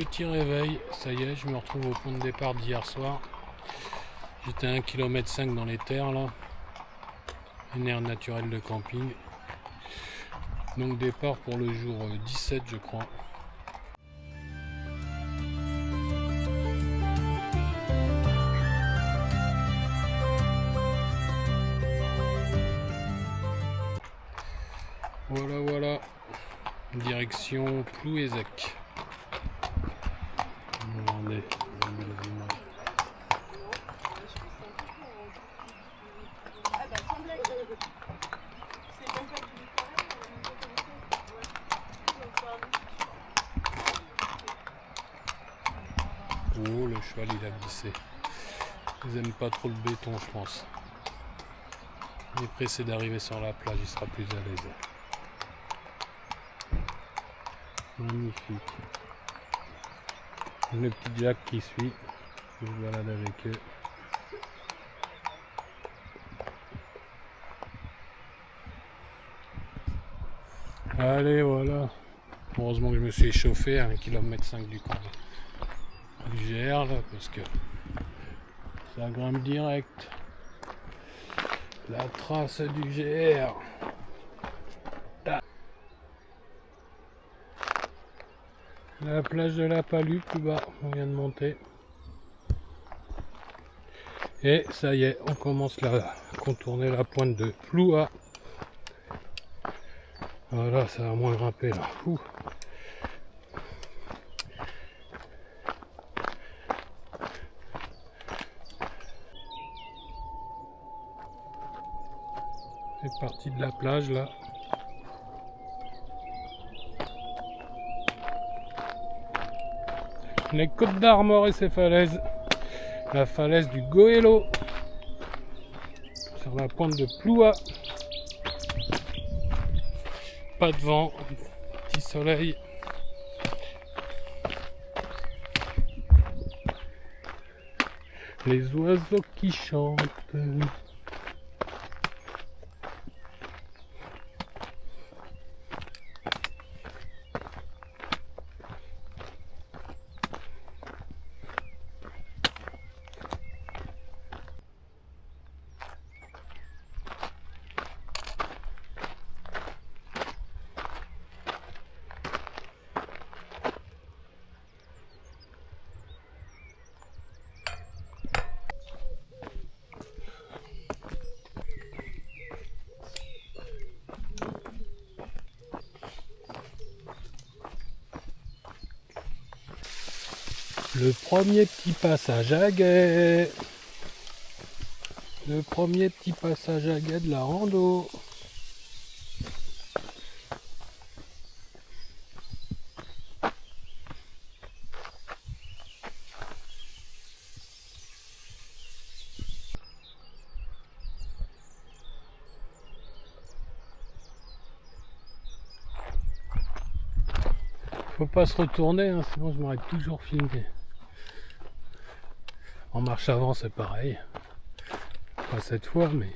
Petit réveil, ça y est, je me retrouve au point de départ d'hier soir. J'étais à 1,5 km dans les terres là, une aire naturelle de camping. Donc départ pour le jour 17 je crois. Voilà, direction Plouézec. Regardez. Oh, le cheval il a glissé. Ils aiment pas trop le béton, je pense. Il est pressé d'arriver sur la plage, il sera plus à l'aise. Magnifique. Le petit Jack qui suit. Je me balade avec eux. Allez, voilà. Heureusement que je me suis échauffé à 1,5 km du camp. Du GR là, parce que ça grimpe direct. La trace du GR. La plage de la Palue, plus bas, on vient de monter. Et ça y est, on commence à contourner la pointe de Ploua. Voilà, ça va moins grimper là. Ouh. C'est parti de la plage là. Les Côtes d'Armor et ses falaises. La falaise du Goëlo. Sur la pointe de Ploua. Pas de vent. Petit soleil. Les oiseaux qui chantent. Le premier petit passage à guet. Le premier petit passage à guet de la rando. Faut pas se retourner, hein, sinon je m'aurais toujours filmé. En marche avant c'est pareil. Pas cette fois mais...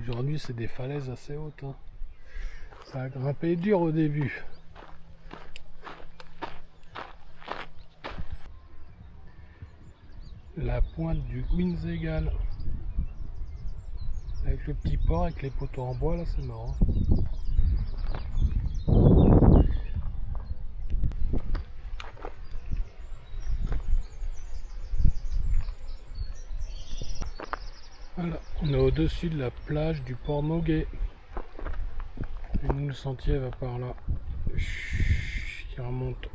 Aujourd'hui c'est des falaises assez hautes. Hein. Ça a grimpé dur au début. La pointe du Winzegal. Avec le petit port, avec les poteaux en bois là, c'est marrant. Voilà, on est au-dessus de la plage du port Noguet. Et nous, le sentier va par là. Il remonte.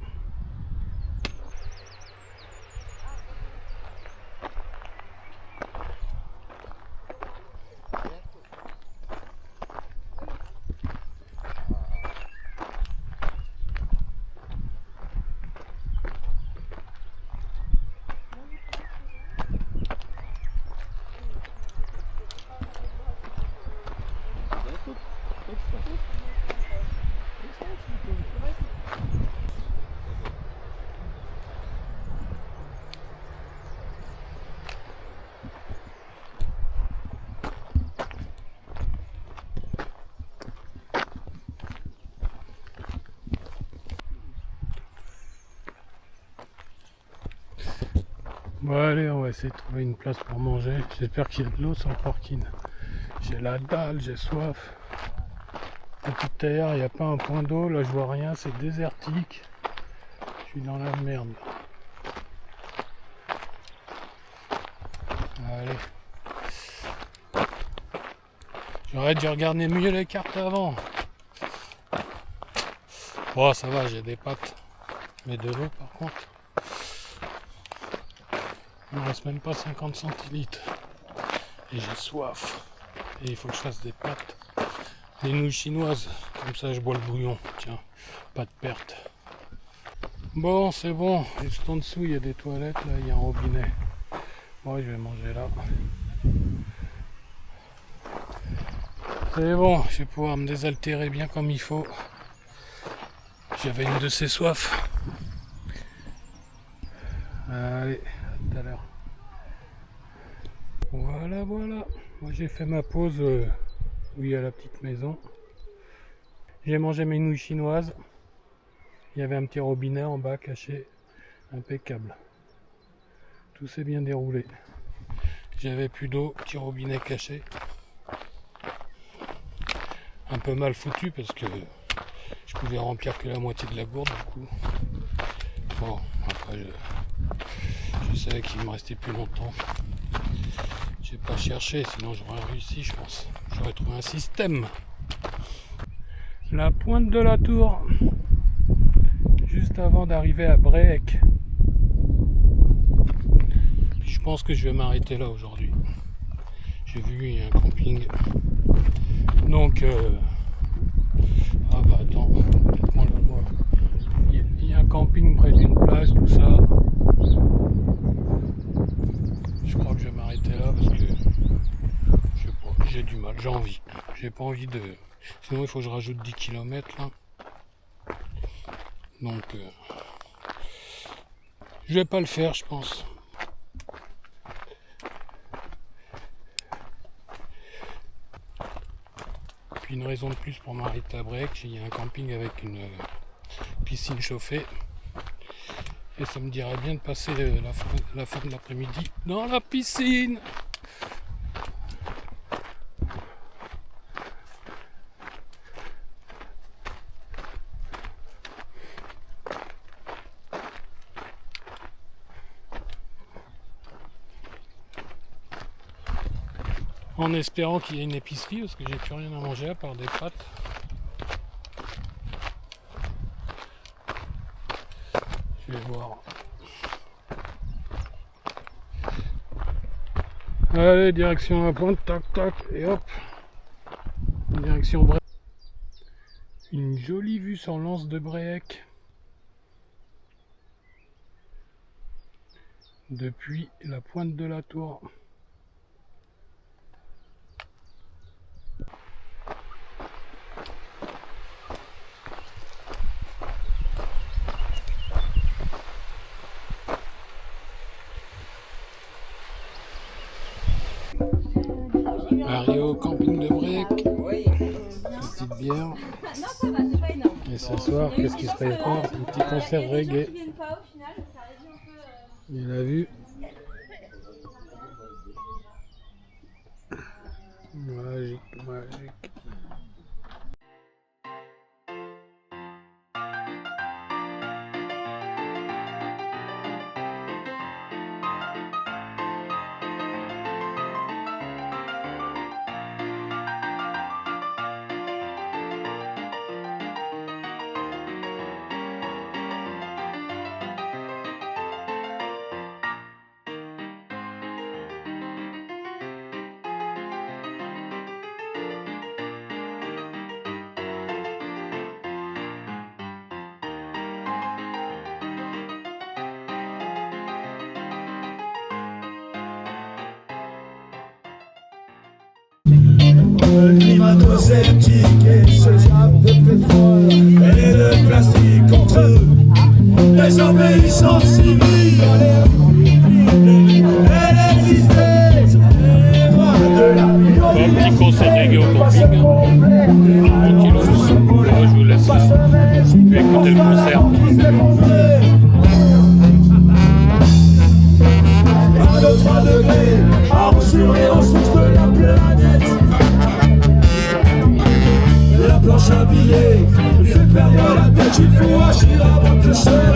Bon allez, on va essayer de trouver une place pour manger. J'espère qu'il y a de l'eau sur le parking. J'ai la dalle, j'ai soif. Depuis tout à l'heure, il n'y a pas un point d'eau. Là, je vois rien, c'est désertique. Je suis dans la merde. Allez. J'aurais dû regarder mieux les cartes avant. Bon, ça va, j'ai des pâtes. Mais de l'eau, par contre. Il ne reste même pas 50 centilitres. Et j'ai soif. Et il faut que je fasse des pâtes. Des nouilles chinoises. Comme ça, je bois le bouillon. Tiens, pas de perte. Bon, c'est bon. Juste en dessous, il y a des toilettes. Là, il y a un robinet. Moi, je vais manger là. C'est bon, je vais pouvoir me désaltérer bien comme il faut. J'avais une de ces soifs. Allez, à tout à l'heure. Voilà, voilà. Moi j'ai fait ma pause où il y a la petite maison. J'ai mangé mes nouilles chinoises. Il y avait un petit robinet en bas caché. Impeccable. Tout s'est bien déroulé. J'avais plus d'eau, petit robinet caché. Un peu mal foutu parce que je pouvais remplir que la moitié de la gourde du coup. Bon, après je savais qu'il me restait plus longtemps. J'ai pas cherché, sinon j'aurais réussi, je pense. J'aurais trouvé un système. La pointe de la tour, juste avant d'arriver à Bréhec. Je pense que je vais m'arrêter là aujourd'hui. J'ai vu il y a un camping. Donc, ah bah attends, peut-être qu'on le voit. Il y a un camping près d'une plage, tout ça. Je crois que je vais m'arrêter là parce que je sais pas, j'ai du mal, j'ai envie. J'ai pas envie de. Sinon il faut que je rajoute 10 km là. Donc je vais pas le faire je pense. Puis une raison de plus pour m'arrêter à Bréhec, il y a un camping avec une piscine chauffée. Et ça me dirait bien de passer la fin de l'après-midi dans la piscine. En espérant qu'il y ait une épicerie parce que j'ai plus rien à manger à part des pâtes. Je vais voir. Allez, direction la pointe, tac tac, et hop. Direction Bréhec. Une jolie vue sur l'anse de Bréhec. Depuis la pointe de la tour. Arrivé au camping de Bréhec, petite bière. Et ce soir, qu'est-ce qui se prépare? Un petit concert reggae. Il a vu. Magique, magique. Le climato-sceptique et ce jab de pétrole et le plastique entre eux. Désobéissants civils et l'existence des droits de la vie. Un petit concert reggae au camping. Tranquillos. Là, je vous laisse écouter le concert. se